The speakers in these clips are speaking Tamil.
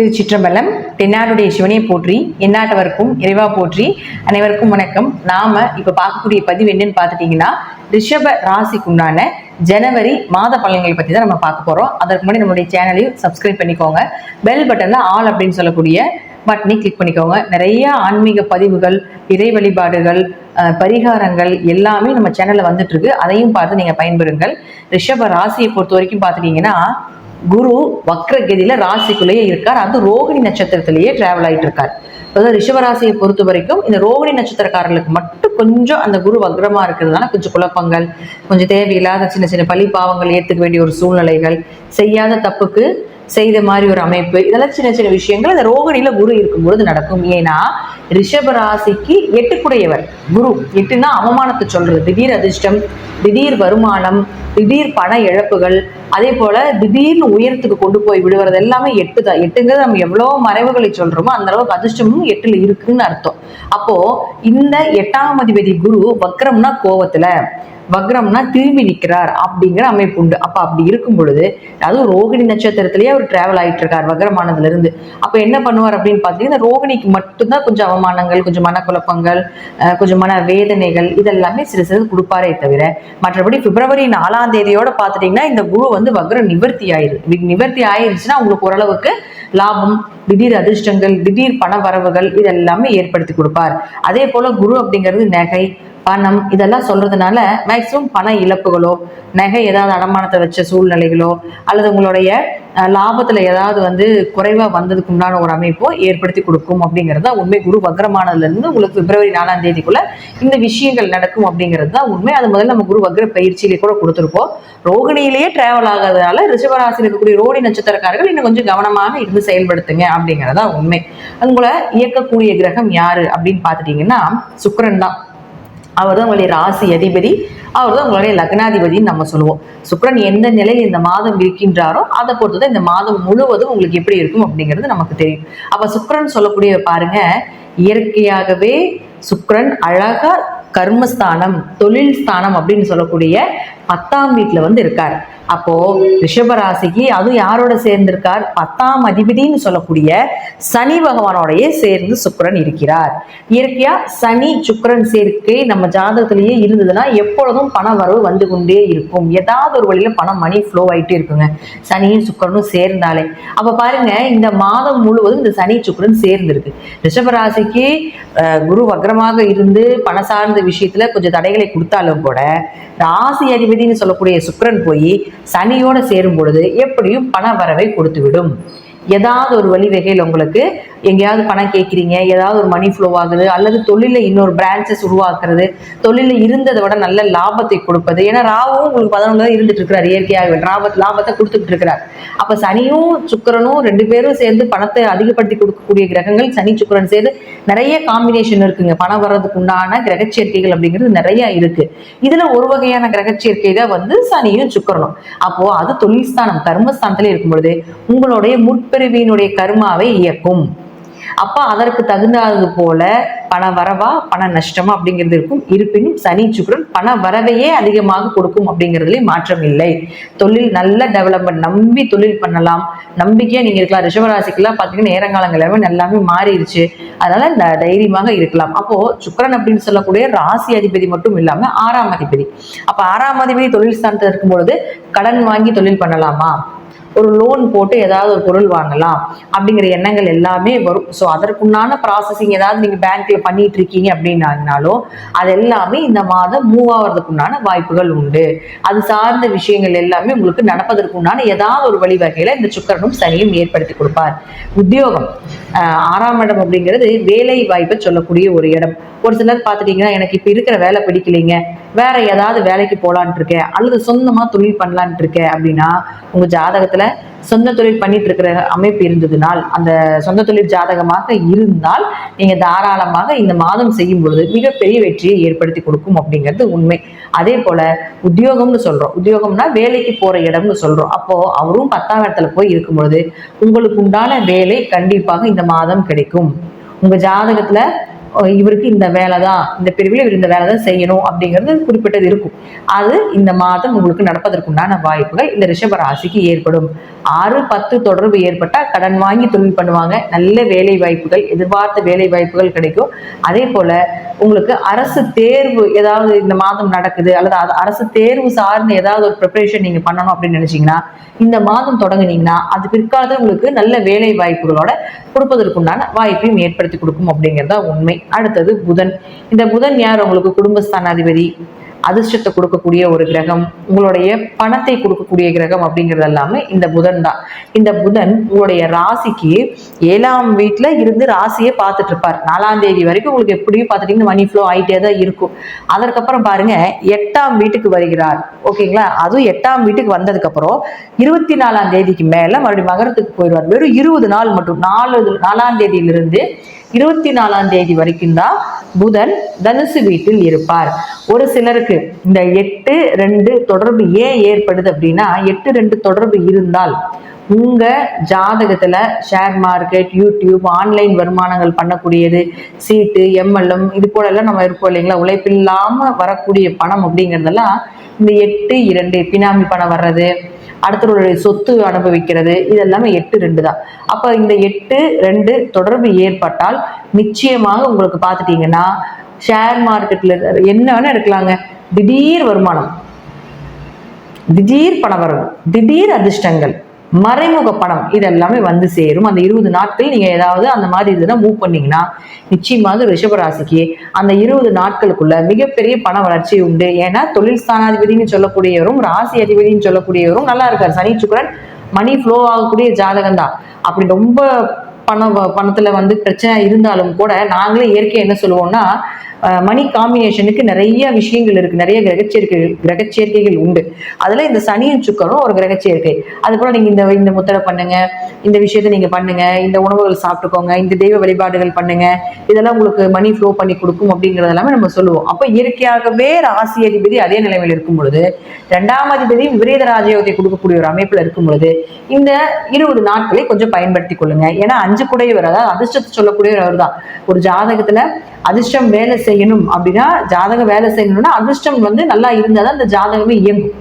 திருச்சிற்றம்பலம். தென்னாடுடைய சிவனையை போற்றி, எந்நாட்டவருக்கும் இறைவா போற்றி. அனைவருக்கும் வணக்கம். நாம இப்ப பார்க்கக்கூடிய பதிவு என்னன்னு பாத்துட்டீங்கன்னா, ரிஷப ராசிக்குண்டான ஜனவரி மாத பலன்களை பத்தி தான் நம்ம பார்க்க போறோம். அதற்கு முன்னாடி நம்மளுடைய சேனலையும் சப்ஸ்கிரைப் பண்ணிக்கோங்க. பெல் பட்டன்ல ஆல் அப்படின்னு சொல்லக்கூடிய பட்டனை கிளிக் பண்ணிக்கோங்க. நிறைய ஆன்மீக பதிவுகள், இறை வழிபாடுகள், பரிகாரங்கள் எல்லாமே நம்ம சேனல்ல வந்துட்டு இருக்கு. அதையும் பார்த்து நீங்க பயன்பெறுங்கள். ரிஷப ராசியை பொறுத்த வரைக்கும் பாத்துட்டீங்கன்னா, குரு வக்ரகதியில ராசிக்குள்ளேயே இருக்கார். அது ரோகிணி நட்சத்திரத்திலேயே டிராவல் ஆயிட்டு இருக்கார். அதாவது ரிஷபராசியை பொறுத்த வரைக்கும் இந்த ரோகிணி நட்சத்திரக்காரர்களுக்கு மட்டும் கொஞ்சம் அந்த குரு வக்ரமா இருக்கிறதுனால கொஞ்சம் குழப்பங்கள், கொஞ்சம் தேவையில்லாத சின்ன சின்ன பழி பாவங்கள் ஏற்றுக்க வேண்டிய ஒரு சூழ்நிலைகள், செய்யாத தப்புக்கு செய்த மாதிரி ஒரு அமைப்பு, இதெல்லாம் சின்ன சின்ன விஷயங்கள் இந்த ரோகிணியில குரு இருக்கும்பொழுது நடக்கும். ஏன்னா ரிஷபராசிக்கு எட்டுக்குடையவர் குரு. எட்டுன்னா அவமானத்தை சொல்றது, திடீர் அதிர்ஷ்டம், திடீர் வருமானம், திடீர் பண இழப்புகள், அதே போல திடீர்னு உயரத்துக்கு கொண்டு போய் விடுவது எல்லாமே எட்டு தான். எட்டுங்கிறது நம்ம எவ்வளவு மறைவுகளை சொல்றோமோ அந்த அளவுக்கு அதிர்ஷ்டமும் எட்டுல இருக்குன்னு அர்த்தம். அப்போ இந்த 8ஆம் அதிபதி குரு வக்ரம்னா கோவத்துல, வக்ரம்னா திரும்பி நிற்கிறார் அப்படிங்கிற அமைப்பு உண்டு. அப்ப அப்படி இருக்கும் பொழுது, அதுவும் ரோகிணி நட்சத்திரத்திலேயே அவர் டிராவல் ஆயிட்டு இருக்கார் வக்ரமானதுல இருந்து. அப்ப என்ன பண்ணுவார் அப்படின்னு பாத்தீங்கன்னா, ரோகிணிக்கு மட்டும்தான் கொஞ்சம் அவமானங்கள், கொஞ்சம் மனக்குழப்பங்கள், கொஞ்சம் மன வேதனைகள் இதெல்லாமே சிறு சிறு கொடுப்பாரே தவிர, மற்றபடி பிப்ரவரி 4ஆம் தேதியோட பாத்துட்டீங்கன்னா இந்த குரு வந்து வக்ரம் நிவர்த்தி ஆயிருச்சுன்னா உங்களுக்கு ஓரளவுக்கு லாபம், திடீர் அதிர்ஷ்டங்கள், திடீர் பண வரவுகள் இதெல்லாமே ஏற்படுத்தி கொடுப்பார். அதே போல குரு அப்படிங்கிறது நகை, பணம் இதெல்லாம் சொல்றதுனால மேக்சிமம் பண இழப்புகளோ, நகை ஏதாவது அடமானத்தை வச்ச சூழ்நிலைகளோ, அல்லது உங்களுடைய லாபத்துல ஏதாவது வந்து குறைவா வந்ததுக்கு உண்டான ஒரு அமைப்போ ஏற்படுத்தி கொடுக்கும் அப்படிங்கிறது தான் உண்மை. குரு வக்ரமானதுல இருந்து உங்களுக்கு பிப்ரவரி 4ஆம் தேதிக்குள்ள இந்த விஷயங்கள் நடக்கும் அப்படிங்கிறது தான் உண்மை. அது முதல்ல நம்ம குரு வக்ர பயிற்சியிலே கூட கொடுத்துருப்போம். ரோகிணியிலேயே டிராவல் ஆகாதனால ரிஷபராசியில் இருக்கக்கூடிய ரோகிணி நட்சத்திரக்காரர்கள் இன்னும் கொஞ்சம் கவனமாக இருந்து செயல்படுத்துங்க அப்படிங்கிறதா உண்மை. உங்களை இயக்கக்கூடிய கிரகம் யாரு அப்படின்னு பாத்துட்டீங்கன்னா சுக்கிரன் தான். அவர் தான் உங்களுடைய ராசி அதிபதி, அவர் தான் உங்களுடைய லக்னாதிபதினு நம்ம சொல்லுவோம். சுக்கிரன் எந்த நிலையில் இந்த மாதம் இருக்கின்றாரோ அதை பொறுத்துதான் இந்த மாதம் முழுவதும் உங்களுக்கு எப்படி இருக்கும் அப்படிங்கிறது நமக்கு தெரியும். அப்ப சுக்கிரன் சொல்லக்கூடிய பாருங்க, இயற்கையாகவே சுக்கிரன் அழகா கர்மஸ்தானம், தொழில் ஸ்தானம் அப்படின்னு சொல்லக்கூடிய 10ஆம் வீட்டுல வந்து இருக்கார். அப்போ ரிஷபராசிக்கு அதுவும் யாரோட சேர்ந்திருக்கார்? 10ஆம் அதிபதினு சொல்லக்கூடிய சனி பகவானோடைய சேர்ந்து சுக்கிரன் இருக்கிறார். இயற்கையா சனி சுக்கிரன் சேர்க்கை நம்ம ஜாதகத்திலேயே இருந்ததுன்னா எப்பொழுதும் பண வரவு வந்து கொண்டே இருக்கும். ஏதாவது ஒரு வழியில பணம், மணி ஃப்ளோ ஆயிட்டே இருக்குங்க சனியும் சுக்கிரனும் சேர்ந்தாலே. அப்ப பாருங்க, இந்த மாதம் முழுவதும் இந்த சனி சுக்கிரன் சேர்ந்திருக்கு. ரிஷபராசிக்கு குரு வக்ரமாக இருந்து பண சார்ந்த விஷயத்துல கொஞ்சம் தடைகளை கொடுத்தாலும் கூட, ராசி அதிபதினு சொல்லக்கூடிய சுக்கிரன் போய் சனியோட சேரும் பொழுது எப்படியும் பண வரவை கொடுத்து விடும். ஏதாவது ஒரு வழி வகையில் உங்களுக்கு எங்கேயாவது பணம் கேட்குறீங்க, ஏதாவது ஒரு மணி ஃப்ளோ ஆகுது, அல்லது தொழிலில் இன்னொரு பிரான்ச்சஸ் உருவாக்குறது, தொழிலில் இருந்ததை விட நல்ல லாபத்தை கொடுப்பது. ஏன்னா ராவும் உங்களுக்கு 11 இருந்துட்டு இருக்கிறார், இயற்கையாக லாபத்தை கொடுத்துட்டு இருக்கிறார். அப்ப சனியும் சுக்கிரனும் 2 பேரும் சேர்ந்து பணத்தை அதிகப்படுத்தி கொடுக்கக்கூடிய கிரகங்கள் சனி சுக்கிரன் சேர்ந்து நிறைய காம்பினேஷன் இருக்குங்க. பணம் வர்றதுக்கு உண்டான கிரகச்சேர்க்கைகள் அப்படிங்கிறது நிறைய இருக்கு. இதுல ஒரு வகையான கிரகச்சேர்க்கை தான் வந்து சனியும் சுக்கிரனும். அப்போ அது தொழில் ஸ்தானம், கர்மஸ்தானத்துல இருக்கும் பொழுது உங்களுடைய முற்பிரிவினுடைய கர்மாவை இயக்கும். அப்ப அதற்கு தகுந்தாது போல பண வரவா பண நஷ்டமா அப்படிங்கிறது இருக்கும். இருப்பினும் சனி சுக்கிரன் பண வரவையே அதிகமாக கொடுக்கும் அப்படிங்கிறதுல மாற்றம் இல்லை. தொழில் நல்ல டெவலப்மெண்ட், நம்பி தொழில் பண்ணலாம், நம்பிக்கையா நீங்க இருக்கலாம். ரிஷபராசிக்கெல்லாம் பாத்தீங்கன்னா நேரங்காலங்கள் எல்லாமே மாறிடுச்சு, அதனால தைரியமாக இருக்கலாம். அப்போ சுக்கிரன் அப்படின்னு சொல்லக்கூடிய ராசி அதிபதி மட்டும் இல்லாம 6ஆம் அதிபதி. அப்ப 6ஆம் அதிபதி தொழில் ஸ்தானத்தில் இருக்கும் பொழுது கடன் வாங்கி தொழில் பண்ணலாமா, ஒரு லோன் போட்டு ஏதாவது ஒரு பொருள் வாங்கலாம் அப்படிங்கிற எண்ணங்கள் எல்லாமே வரும். ஸோ அதற்குண்டான ப்ராசஸிங் ஏதாவது நீங்க பேங்க்ல பண்ணிட்டு இருக்கீங்க அப்படின்னாலும் அது எல்லாமே இந்த மாதம் மூவ் ஆகிறதுக்குண்டான வாய்ப்புகள் உண்டு. அது சார்ந்த விஷயங்கள் எல்லாமே உங்களுக்கு நடப்பதற்குண்டான ஏதாவது ஒரு வழிவகையில இந்த சுக்கிரனும் சனியும் ஏற்படுத்தி கொடுப்பார். உத்தியோகம், 6ஆம் இடம் அப்படிங்கிறது வேலை வாய்ப்பை சொல்லக்கூடிய ஒரு இடம். ஒரு சிலர் பார்த்துட்டீங்கன்னா, எனக்கு இப்ப இருக்கிற வேலை பிடிக்கலைங்க, வேற ஏதாவது வேலைக்கு போலான் இருக்கேன், அல்லது சொந்தமா தொழில் பண்ணலான் இருக்கேன் அப்படின்னா, உங்க ஜாதகத்துல சொந்த தொழில் பண்ணிட்டு இருக்கிற அமைப்பு இருந்ததுனால், அந்த சொந்த தொழில் ஜாதகமாக இருந்தால் நீங்க தாராளமாக இந்த மாதம் செய்யும் பொழுது மிகப்பெரிய வெற்றியை ஏற்படுத்தி கொடுக்கும் அப்படிங்கிறது உண்மை. அதே போல உத்தியோகம்னு சொல்றோம், உத்தியோகம்னா வேலைக்கு போற இடம்னு சொல்றோம். அப்போ அவரும் 10ஆம் இடத்துல போய் இருக்கும் பொழுது உங்களுக்கு உண்டான வேலை கண்டிப்பாக இந்த மாதம் கிடைக்கும். உங்க ஜாதகத்துல இவருக்கு இந்த வேலை தான், இந்த பிரிவில் இவர் இந்த வேலை தான் செய்யணும் அப்படிங்கிறது குறிப்பிட்டது இருக்கும். அது இந்த மாதம் உங்களுக்கு நடப்பதற்குண்டான வாய்ப்புகள் இந்த ரிஷப ராசிக்கு ஏற்படும். 6-10 தொடர்பு ஏற்பட்டால் கடன் வாங்கி தொழில் பண்ணுவாங்க. நல்ல வேலை வாய்ப்புகள், எதிர்பார்த்த வேலை வாய்ப்புகள் கிடைக்கும். அதே போல உங்களுக்கு அரசு தேர்வு ஏதாவது இந்த மாதம் நடக்குது, அல்லது அரசு தேர்வு சார்ந்த ஏதாவது ஒரு ப்ரிப்பரேஷன் நீங்க பண்ணணும் அப்படின்னு நினைச்சீங்கன்னா இந்த மாதம் தொடங்குனீங்கன்னா அது பிற்காலத்தில் உங்களுக்கு நல்ல வேலை வாய்ப்புகளோட கொடுப்பதற்குண்டான வாய்ப்பையும் ஏற்படுத்தி கொடுக்கும் அப்படிங்கிறதா உண்மை. அடுத்தது புதன். இந்த புதன் யார்? உங்களுக்கு குடும்பஸ்தானாதிபதி, அதிர்ஷ்டத்தை கொடுக்கக்கூடிய ஒரு கிரகம், உங்களுடைய பணத்தை கொடுக்கக்கூடிய கிரகம் அப்படிங்கிறது எல்லாமே இந்த புதன் தான். இந்த புதன் உங்களுடைய ராசிக்கு 7ஆம் வீட்டுல இருந்து ராசியை பார்த்துட்டு இருப்பார். 4ஆம் தேதி வரைக்கும் உங்களுக்கு எப்படியும் பார்த்துட்டீங்கன்னா மணி ஃப்ளோ ஆகிட்டே தான் இருக்கும். அதற்கப்புறம் பாருங்க 8ஆம் வீட்டுக்கு வருகிறார். ஓகேங்களா? அதுவும் 8ஆம் வீட்டுக்கு வந்ததுக்கு அப்புறம் 24ஆம் தேதிக்கு மேல மறுபடியும் மகரத்துக்கு போயிடுவார். வெறும் 20 நாள் மட்டும். 4ஆம் தேதியிலிருந்து 24ஆம் தேதி வரைக்கும் தான் புதன் தனுசு வீட்டில் இருப்பார். ஒரு சிலருக்கு இந்த 8-2 தொடர்பு ஏன் ஏற்படுது அப்படின்னா, 8-2 தொடர்பு இருந்தால் உங்க ஜாதகத்துல ஷேர் மார்க்கெட், யூடியூப், ஆன்லைன் வருமானங்கள் பண்ணக்கூடியது, சீட்டு, MLM இது போல எல்லாம் நம்ம இருப்போம் இல்லைங்களா, உழைப்பில்லாம வரக்கூடிய பணம் அப்படிங்கிறதெல்லாம் இந்த 8-2 பினாமி பணம் வர்றது, அடுத்தவருடைய சொத்து அனுபவிக்கிறது, இதெல்லாமே 8-2 தான். அப்ப இந்த 8-2 தொடர்பு ஏற்பட்டால் நிச்சயமாக உங்களுக்கு பார்த்துட்டீங்கன்னா ஷேர் மார்க்கெட்ல என்னன்னு எடுக்கலாங்க, திடீர் வருமானம், திடீர் பண வரவு, திடீர் அதிர்ஷ்டங்கள், மறைமுக பணம் இதெல்லாமே வந்து சேரும். அந்த 20 நாட்கள் நீங்க ஏதாவது அந்த மாதிரி இதெல்லாம் மூவ் பண்ணீங்கன்னா நிச்சயமாக ரிஷபராசிக்கு அந்த 20 நாட்களுக்குள்ள மிகப்பெரிய பண வளர்ச்சி உண்டு. ஏன்னா தொழில் ஸ்தானாதிபதினு சொல்லக்கூடியவரும் ராசி அதிபதினு சொல்லக்கூடியவரும் நல்லா இருக்காரு. சனி சுக்கிரன் மணி ஃப்ளோ ஆகக்கூடிய ஜாதகம் தான். அப்படி ரொம்ப பணத்துல வந்து பிரச்சனை இருந்தாலும் கூட நாங்களே இயற்கை என்ன சொல்லுவோம்னா, மணி காம்பினேஷனுக்கு நிறைய விஷயங்கள் இருக்கு, நிறைய கிரகச்சேர்க்கைகள் உண்டு. அதுல இந்த சனியும் சுக்கரும் ஒரு கிரகச்சேர்க்கை. அது போல நீங்க இந்த முத்திரை பண்ணுங்க, இந்த விஷயத்த நீங்க பண்ணுங்க, இந்த உணவுகள் சாப்பிட்டுக்கோங்க, இந்த தெய்வ வழிபாடுகள் பண்ணுங்க, இதெல்லாம் உங்களுக்கு மணி ஃப்ளோ பண்ணி கொடுக்கும் அப்படிங்கறது எல்லாமே நம்ம சொல்லுவோம். அப்ப இயற்கையாகவே ராசி அதிபதி அதே நிலைமையில் இருக்கும் பொழுது 2ஆம் அதிபதி விபரீத ராஜயோகத்தை கொடுக்கக்கூடிய ஒரு அமைப்புல இருக்கும் பொழுது இந்த 20 நாட்களை கொஞ்சம் பயன்படுத்தி கொள்ளுங்க. ஏன்னா 5 கூடையவர், அதாவது அதிர்ஷ்டத்தை சொல்லக்கூடியவர் அவர் தான். ஒரு ஜாதகத்துல அதிர்ஷ்டம் வேலை செய்யணும் அப்படின்னா, ஜாதகம் வேலை செய்யணும்னா அதிர்ஷ்டம் வந்து நல்லா இருந்தாதான் அந்த ஜாதகமே இயங்கும்.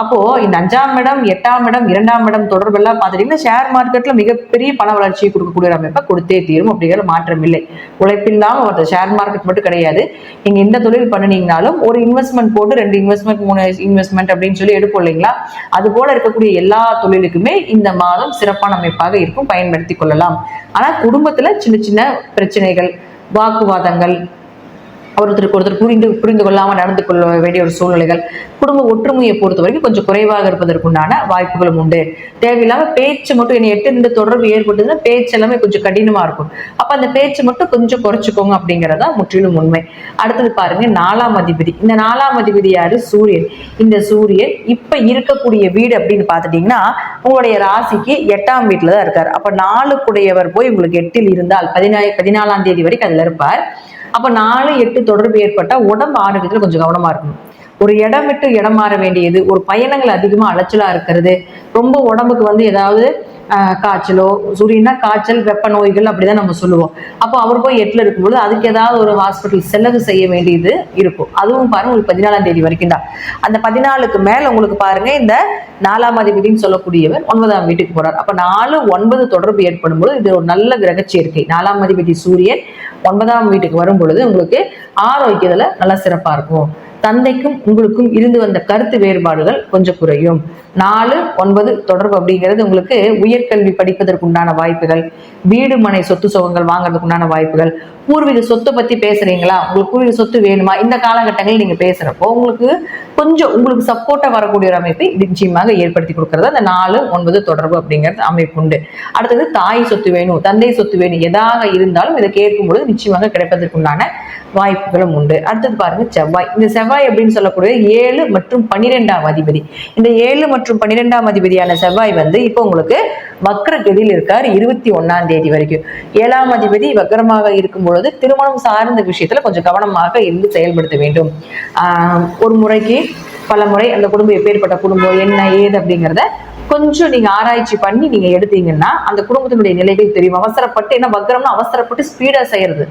அப்போ இந்த 5ஆம் இடம், 8ஆம் இடம், 2ஆம் இடம் தொடர்பெல்லாம் பார்த்துட்டீங்கன்னா ஷேர் மார்க்கெட்ல மிகப்பெரிய பண வளர்ச்சியை கொடுக்கக்கூடிய அமைப்பை கொடுத்தே தீரும். அப்படிங்கிற மாற்றம் இல்லை. உழைப்பில்லாம ஒரு ஷேர் மார்க்கெட் மட்டும் கிடையாது, நீங்க எந்த தொழில் பண்ணினீங்கனாலும் ஒரு இன்வெஸ்ட்மெண்ட் போட்டு 2 இன்வெஸ்ட்மெண்ட் 3 இன்வெஸ்ட்மெண்ட் அப்படின்னு சொல்லி எடுப்போம் இல்லைங்களா, அது போல இருக்கக்கூடிய எல்லா தொழிலுக்குமே இந்த மாதம் சிறப்பான அமைப்பாக இருக்கும், பயன்படுத்தி கொள்ளலாம். ஆனா குடும்பத்துல சின்ன சின்ன பிரச்சனைகள், வாக்குவாதங்கள், ஒருத்தருக்கு ஒருத்தர் புரிந்து கொள்ளாம நடந்து கொள்ள வேண்டிய ஒரு சூழ்நிலைகள், குடும்ப ஒற்றுமையை பொறுத்த வரைக்கும் கொஞ்சம் குறைவாக இருப்பதற்குண்டான வாய்ப்புகளும் உண்டு. தேவையில்லாம பேச்சு மட்டும், என்ன 8 தொடர்பு ஏற்பட்டதுன்னா பேச்சு எல்லாமே கொஞ்சம் கடினமா இருக்கும். அப்ப அந்த பேச்சு மட்டும் கொஞ்சம் குறைச்சிக்கோங்க அப்படிங்கறதா முற்றிலும் உண்மை. அடுத்தது பாருங்க 4ஆம் அதிபதி. இந்த 4ஆம் அதிபதி யாரு? சூரியன். இந்த சூரியன் இப்ப இருக்கக்கூடிய வீடு அப்படின்னு பாத்துட்டீங்கன்னா உங்களுடைய ராசிக்கு 8ஆம் வீட்டுல தான் இருக்காரு. அப்ப 4 கூடையவர் போய் உங்களுக்கு 8ல் இருந்தால் 14ஆம் தேதி வரைக்கும் அதுல இருப்பார். அப்ப 4-8 தொடர்பு ஏற்பட்டா உடம்பு ஆரோக்கியத்துல கொஞ்சம் கவனமா இருக்கணும். ஒரு இடம் விட்டு இடம் மாற வேண்டியது, ஒரு பயணங்கள் அதிகமா அலைச்சலா இருக்கிறது, ரொம்ப உடம்புக்கு வந்து ஏதாவது காய்ச்சலோ, சூரியனா காய்ச்சல், வெப்ப நோய்கள் அப்படிதான் நம்ம சொல்லுவோம். அப்போ அவர் போய் 8ல் இருக்கும்போது அதுக்கு ஏதாவது ஒரு ஹாஸ்பிட்டல் செலவு செய்ய வேண்டியது இருக்கும். அதுவும் பாருங்க உங்களுக்கு 14ஆம் தேதி வரைக்கும் தான். அந்த 14க்கு மேல உங்களுக்கு பாருங்க இந்த 4ஆம் அதிபதினு சொல்லக்கூடியவர் 9ஆம் வீட்டுக்கு போறார். அப்ப 4-9 தொடர்பு ஏற்படும் போது இது ஒரு நல்ல கிரக சேர்க்கை. 4ஆம் அதிபதி சூரியன் 9ஆம் வீட்டுக்கு வரும் பொழுது உங்களுக்கு ஆரோக்கியத்துல நல்லா சிறப்பா இருக்கும். தந்தைக்கும் உங்களுக்கும் இருந்து வந்த கருத்து வேறுபாடுகள் கொஞ்சம் குறையும். 4-9 தொடர்பு அப்படிங்கிறது உங்களுக்கு உயர்கல்வி படிப்பதற்கு உண்டான வாய்ப்புகள், வீடு மனை சொத்து சுகங்கள் வாங்குறதுக்கு உண்டான வாய்ப்புகள், பூர்வீக சொத்தை பத்தி பேசுறீங்களா, உங்களுக்கு பூர்வீக சொத்து வேணுமா, இந்த காலகட்டங்களில் நீங்க பேசுறப்போ உங்களுக்கு கொஞ்சம் உங்களுக்கு சப்போர்ட்டா வரக்கூடிய ஒரு அமைப்பை நிச்சயமாக ஏற்படுத்தி கொடுக்கறது அந்த 4-9 தொடர்பு அப்படிங்கிறது அமைப்பு உண்டு. அடுத்தது தாய் சொத்து வேணும், தந்தை சொத்து வேணும், எதாக இருந்தாலும் இதை கேட்கும் பொழுது நிச்சயமாக கிடைப்பதற்கு உண்டான வாய்ப்புகளும் உண்டு. அடுத்தது பாருங்க செவ்வாய். இந்த செவ்வாய் அப்படின்னு சொல்லக்கூடிய 7 மற்றும் 12ஆம் அதிபதி. இந்த 7 மற்றும் 12ஆம் அதிபதியான செவ்வாய் வந்து இப்போ உங்களுக்கு வக்ர கதியில் இருக்கார் 21ஆம் தேதி வரைக்கும். 7ஆம் அதிபதி வக்ரமாக இருக்கும் பொழுது திருமணம் சார்ந்த விஷயத்துல கொஞ்சம் கவனமாக இருந்து செயல்படுத்த வேண்டும். ஒரு முறைக்கு பல முறை அந்த குடும்பம் எப்பேற்பட்ட குடும்பம், என்ன ஏது அப்படிங்கிறத கொஞ்சம் நீங்க ஆராய்ச்சி பண்ணி நீங்க எடுத்தீங்கன்னா அந்த குடும்பத்தினுடைய நிலைகள் தெரியும். அவசரப்பட்டு, என்ன வக்ரம்னா அவசரப்பட்டு ஸ்பீடா செய்யறது.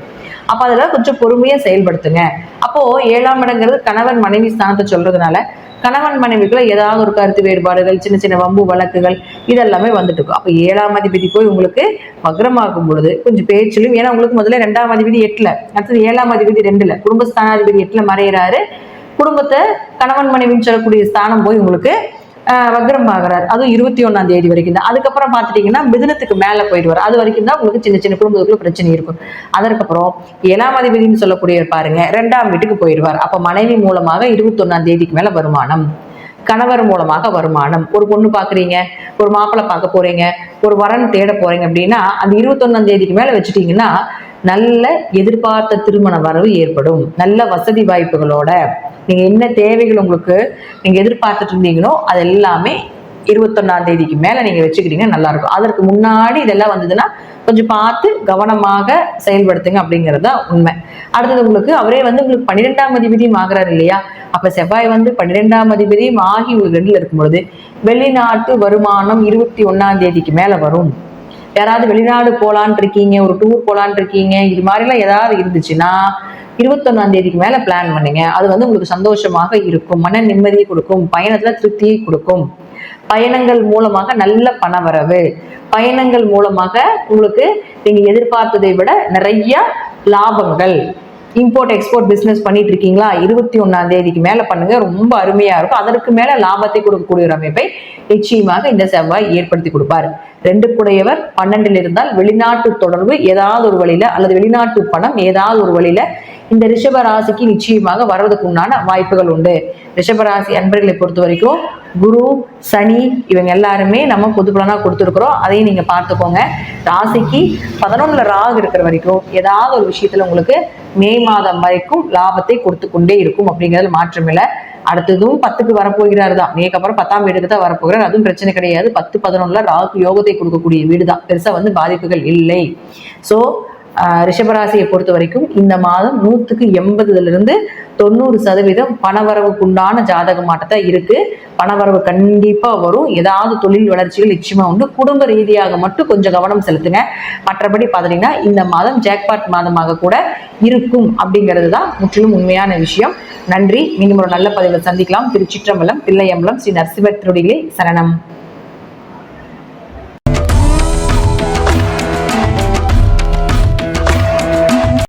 அப்ப அதுல கொஞ்சம் பொறுமையா செயல்படுத்துங்க. அப்போ 7ஆம் இடங்கிறது கணவன் மனைவி ஸ்தானத்தை சொல்றதுனால கணவன் மனைவிக்குள்ள ஏதாவது ஒரு கருத்து வேறுபாடுகள், சின்ன சின்ன வம்பு வழக்குகள் இதெல்லாமே வந்துட்டு இருக்கும். அப்ப 7ஆம் அதிபதி போய் உங்களுக்கு வக்ரமாகும் பொழுது கொஞ்சம் பேச்சிலும், ஏன்னா உங்களுக்கு முதல்ல 2ஆம் அதிபதி 8ல, அடுத்தது 7ஆம் அதிபதி 2ல, குடும்பஸ்தானாதிபதி 8ல மறையிறாரு. குடும்பத்தை கணவன் மனைவின்னு சொல்லக்கூடிய ஸ்தானம் போய் உங்களுக்கு வக்ரம் ஆகிறார். அதுவும் 21ஆம் தேதி வரைக்கும் தான். அதுக்கப்புறம் பாத்துட்டீங்கன்னா மிதுனத்துக்கு மேல போயிடுவார். அது வரைக்கும் தான் உங்களுக்கு சின்ன சின்ன குடும்பத்துக்குள்ள பிரச்சனை இருக்கும். அதற்கப்புறம் 7ஆம் அதிபதினு சொல்லக்கூடிய பாருங்க 2ஆம் வீட்டுக்கு போயிடுவார். அப்ப மனைவி மூலமாக 21ஆம் தேதிக்கு மேல வருமானம், கணவர் மூலமாக வருமானம். ஒரு பொண்ணு பாக்குறீங்க, ஒரு மாப்பிள்ளை பார்க்க போறீங்க, ஒரு வரன் தேட போறீங்க அப்படின்னா அந்த 21ஆம் தேதிக்கு மேல வச்சுட்டீங்கன்னா நல்ல எதிர்பார்த்த திருமண வரவு ஏற்படும். நல்ல வசதி வாய்ப்புகளோட நீங்க என்ன தேவைகள் உங்களுக்கு நீங்க எதிர்பார்த்துட்டு இருந்தீங்களோ அது எல்லாமே 21ஆம் தேதிக்கு மேல நீங்க வச்சுக்கிட்டீங்கன்னா நல்லா இருக்கும். அதற்கு முன்னாடி இதெல்லாம் வந்ததுன்னா கொஞ்சம் பார்த்து கவனமாக செயல்படுத்துங்க அப்படிங்கிறது தான் உண்மை. அடுத்தது உங்களுக்கு அவரே உங்களுக்கு 12ஆம் அதிபதியும் ஆகிறாரு இல்லையா? அப்ப செவ்வாய் 12ஆம் அதிபதியும் ஆகி உங்களுக்கு 2ல இருக்கும் பொழுது வெளிநாட்டு வருமானம் 21ஆம் தேதிக்கு மேல வரும். யாராவது வெளிநாடு போலான் இருக்கீங்க, ஒரு டூர் போலான் இருக்கீங்க, இது மாதிரிலாம் ஏதாவது இருந்துச்சுன்னா 21ஆம் தேதிக்கு மேல பிளான் பண்ணுங்க. அது உங்களுக்கு சந்தோஷமாக இருக்கும், மன நிம்மதியை கொடுக்கும், பயணத்துல திருப்தியை கொடுக்கும். பயணங்கள் மூலமாக நல்ல பணவரவு, பயணங்கள் மூலமாக உங்களுக்கு நீங்க எதிர்பார்த்ததை விட நிறைய லாபங்கள். இம்போர்ட் எக்ஸ்போர்ட் பிசினஸ் பண்ணிட்டு இருக்கீங்களா? 21ஆம் தேதிக்கு மேல பண்ணுங்க, ரொம்ப அருமையா இருக்கும். அதற்கு மேல லாபத்தை கொடுக்கக்கூடிய ஒரு அமைப்பை நிச்சயமாக இந்த செவ்வாய் ஏற்படுத்தி கொடுப்பார். 2 கூடையவர் 12ல் இருந்தால் வெளிநாட்டு தொடர்பு ஏதாவது ஒரு வழியில, அல்லது வெளிநாட்டு பணம் ஏதாவது ஒரு வழியில இந்த ரிஷப ராசிக்கு நிச்சயமாக வர்றதுக்கு உண்டான வாய்ப்புகள் உண்டு. ரிஷபராசி அன்பர்களை பொறுத்த வரைக்கும் குரு, சனி இவங்க எல்லாருமே நம்ம பொது பலனா கொடுத்துருக்குறோம். அதையும் நீங்க பார்த்துக்கோங்க. ராசிக்கு 11ல் ராகு இருக்கிற வரைக்கும் ஏதாவது ஒரு விஷயத்துல உங்களுக்கு மே மாதம் வரைக்கும் லாபத்தை கொடுத்து கொண்டே இருக்கும், அப்படிங்கிறது மாற்றம் இல்லை. அடுத்ததும் 10க்கு வரப்போகிறாரு தான். மேற்கு அப்புறம் 10ஆம் வீடுக்கு தான் வரப்போகிறார். அதுவும் பிரச்சனை கிடையாது. 10, 11ல ராகு யோகத்தை கொடுக்கக்கூடிய வீடு தான். பெருசா பாதிப்புகள் இல்லை. சோ ரிஷபராசியை பொறுத்த வரைக்கும் இந்த மாதம் 180லிருந்து 90% பணவரவுக்குண்டான ஜாதக மாட்டத்தை இருக்கு. பணவரவு கண்டிப்பா வரும். ஏதாவது தொழில் வளர்ச்சிகள் நிச்சயமா உண்டு. குடும்ப ரீதியாக மட்டும் கொஞ்சம் கவனம் செலுத்துங்க. மற்றபடி பாத்தீங்கன்னா இந்த மாதம் ஜாக்பாட் மாதமாக கூட இருக்கும் அப்படிங்கிறது தான் முற்றிலும் உண்மையான விஷயம். நன்றி. மீண்டும் ஒரு நல்ல பதிவில் சந்திக்கலாம். திருச்சிற்றம்பலம், தில்லையம்பலம், ஸ்ரீ நரசிம்மர் திருவடிகளே சரணம்.